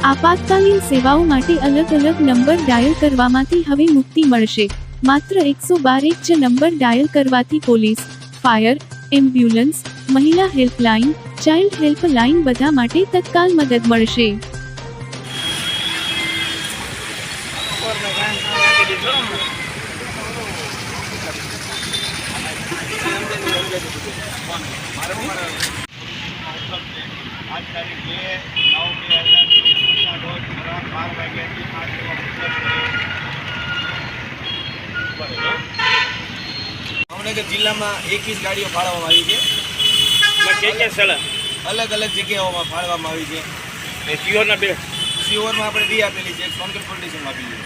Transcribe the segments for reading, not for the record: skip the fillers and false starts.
આપાતકાલીન સેવાઓ માટે અલગ અલગ નંબર ડાયલ કરવામાંથી હવે મુક્તિ મળશે। માત્ર 112 જ નંબર ડાયલ કરવાથી પોલીસ, ફાયર, એમ્બ્યુલન્સ, મહિલા હેલ્પલાઇન, ચાઇલ્ડ હેલ્પલાઇન બધા માટે તત્કાલ મદદ મળશે। आज तारीख 2/9/2024 रोज 12 વાગ્યાથી આ સેવા ભાવનગર જિલ્લામાં 21 ગાડીઓ ફાળવવામાં આવી છે। અલગ અલગ જગ્યાઓમાં ફાળવવામાં આવી છે। સિહોરમાં આપણે 2 આપેલી છે, સોનગઢ પોલીસ સ્ટેશનમાં આપેલી છે।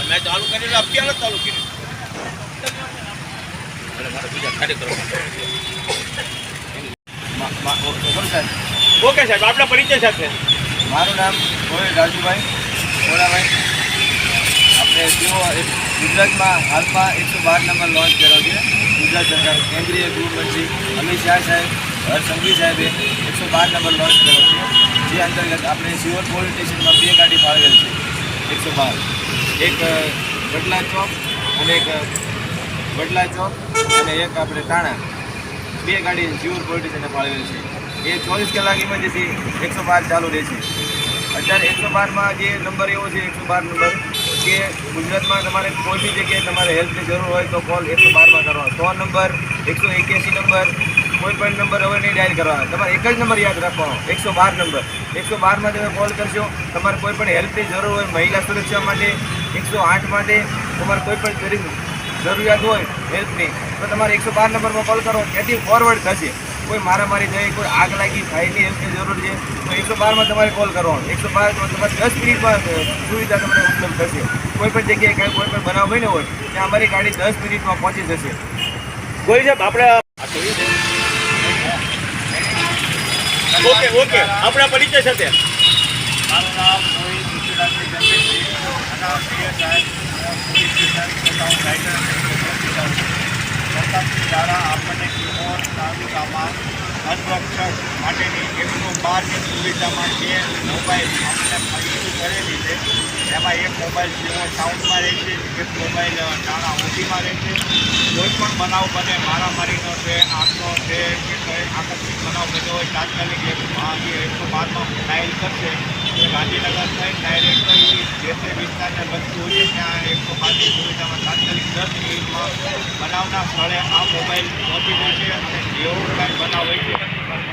मैं चालू करी अब क्या चालू की ओके साहब आपका परिचय સાથે મારું નામ ગોયલ રાજુભાઈ ઓરાભાઈ। આપણે જેઓ ગુજરાતમાં હાલમાં 112 નંબર લોન્ચ કર્યો છે। ગુજરાત સરકાર કેન્દ્રીય ગૃહમંત્રી અમિત શાહ સાહેબ, હર્ષસંઘવી સાહેબે 112 નંબર લોન્ચ કર્યો છે, જે અંતર્ગત આપણે સિહોર પોલીસ સ્ટેશનમાં 2 ગાડી ફાળવેલ છે। 112 એક બદલા ચોક અને એક આપણે તાણા 2 ગાડી સિહોર પોલીસ સ્ટેશને ફાળવેલ છે। એ 24 કલાક ઇમરજન્સી 112 ચાલુ રહેશે। અત્યારે 112માં જે નંબર એવો છે 112 નંબર કે ગુજરાતમાં તમારે કોઈ બી જગ્યાએ તમારે હેલ્પની જરૂર હોય તો કોલ 112માં કરવાનો। 100 નંબર, 181 નંબર, કોઈ પણ નંબર હવે નહીં ડાયલ કરવાના, તમારે એક જ નંબર યાદ રાખવાનો 112 નંબર। 112માં તમે કોલ કરશો, તમારે કોઈ પણ હેલ્પની જરૂર હોય, મહિલા સુરક્ષા માટે, 108 માટે, તમારે કોઈ પણ જરૂરિયાત હોય હેલ્પની તો તમારે 112 નંબરમાં કોલ કરો, ત્યાંથી ફોરવર્ડ થશે। કોઈ મારામારી થાય, કોઈ આગ લાગી, ફાયરની હેલ્પની જરૂર છે તો 112માં તમારે કોલ કરવાનો। 112માં તમારે 10 મિનિટમાં સુવિધા તમને ઉપલબ્ધ થશે। કોઈ પણ જગ્યાએ કોઈ પણ બનાવ બન્યો હોય ત્યાં અમારી ગાડી 10 મિનિટમાં પહોંચી જશે। કોઈ સાહેબ આપણે ઓકે આપણા પરિચય સાથે મારું નામ મોહિત ઋષિરાજસિંહ ગંભીરસિંહ અને PSI police station account writer સરકારશ્રી દ્વારા આપણને સિહોર તાલુકામાં અનરક્ષક માટેની 112ની સુવિધામાં 2 મોબાઈલ આપણને ખરીદી કરેલી છે। એમાં એક મોબાઈલ સિહોર ટાઉનમાં રહેશે, એક મોબાઈલ ટાણા ઊંટીમાં રહેશે। કોઈ પણ બનાવ બને, મારામારીનો છે, આગનો છે કે કોઈ આકસ્મિક બનાવ બન્યો હોય, તાત્કાલિક 112માં ડાયલ કરશે તો ગાંધીનગર થઈ ડાયરેક્ટ જે તે વિસ્તારને લગતું હોય છે ત્યાં 112ની સુવિધામાં તાત્કાલિક 10 મિનિટમાં બનાવના સ્થળે આ મોબાઈલ પહોંચી જશે અને જેવો કાંઈ બનાવ હોય છે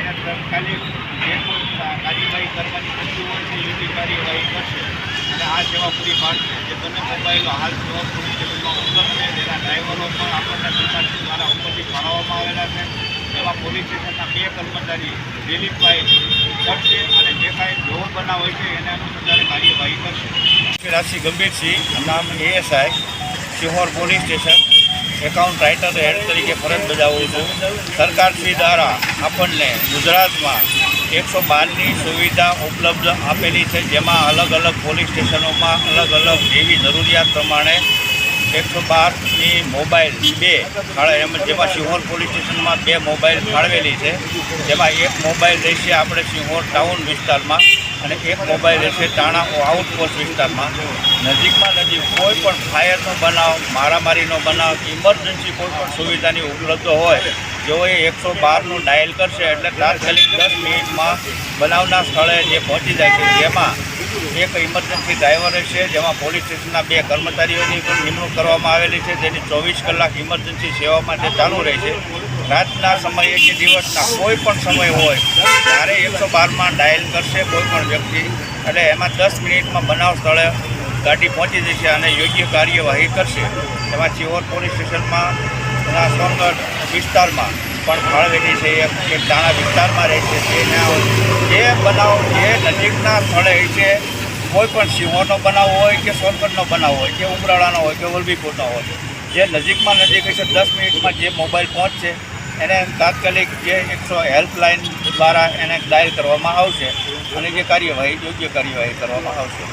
એને તાત્કાલિક જે કોઈ કાર્યવાહી કરવાની થતી હોય છે એવી કાર્યવાહી કરશે અને આ સેવા પૂરી પાડશે। જે બંને મોબાઈલો હાલ સિહોર પોલીસ સ્ટેશનમાં ઉપલબ્ધ છે, જેના ડ્રાઈવરો પણ આપણને સરકારશ્રી દ્વારા ઉપરથી ફાળવવામાં આવેલા છે। એવા પોલીસ સ્ટેશનના 2 કર્મચારી દિલીપભાઈ કરશે અને જે કાંઈ જોવો બનાવ હોય છે એને અનુસંધાને કાર્યવાહી કરશે। ઋષિરાજસિંહ ગંભીરસિંહ નામ ASI Sihor police station account writer head તરીકે ફરજ બજાવું છું। સરકારશ્રી દ્વારા આપણને ગુજરાતમાં 112ની સુવિધા ઉપલબ્ધ આપેલી છે, જેમાં અલગ અલગ પોલીસ સ્ટેશનોમાં અલગ અલગ જેવી જરૂરિયાત પ્રમાણે 112ની મોબાઈલ 2 જેમાં સિહોર પોલીસ સ્ટેશનમાં 2 મોબાઈલ ફાળવેલી છે। જેમાં એક મોબાઈલ રહેશે આપણે સિહોર ટાઉન વિસ્તારમાં અને એક મોબાઈલ રહેશે ટાણા આઉટપોસ્ટ વિસ્તારમાં। નજીકમાં નજીક કોઈ પણ ફાયરનો બનાવ, મારામારીનો બનાવ, ઇમરજન્સી કોઈ પણ સુવિધાની ઉપલબ્ધ હોય જેઓએ 112નું ડાયલ કરશે એટલે તાત્કાલિક 10 મિનિટમાં બનાવના સ્થળે જે પહોંચી જાય છે। જેમાં એક ઇમરજન્સી ડ્રાઈવર છે, જેમાં પોલીસ સ્ટેશનના 2 કર્મચારીઓની પણ નિમણૂક કરવામાં આવેલી છે, જેની 24 કલાક ઇમરજન્સી સેવા માટે ચાલુ રહે છે। રાતના સમયે કે દિવસના કોઈ પણ સમય હોય ત્યારે 112માં ડાયલ કરશે કોઈ પણ વ્યક્તિ એટલે એમાં 10 મિનિટમાં બનાવ સ્થળે ગાડી પહોંચી જશે અને યોગ્ય કાર્યવાહી કરશે। એમાં સિહોર પોલીસ સ્ટેશનમાં સોનગઢ વિસ્તારમાં પણ ફાળવેલી છે, એક ટાણા વિસ્તારમાં રહે છે। જે બનાવ જે નજીકના સ્થળે છે કોઈ પણ સિંહોરનો બનાવ હોય કે સોનગઢનો બનાવ હોય કે ઉમરાળાનો હોય કે વલભીપુરનો હોય, જે નજીકમાં નજીક હશે 10 મિનિટમાં જે મોબાઈલ પહોંચશે એને તાત્કાલિક જે 100 હેલ્પલાઇન દ્વારા એને ડાયલ કરવામાં આવશે અને જે કાર્યવાહી યોગ્ય કાર્યવાહી કરવામાં આવશે.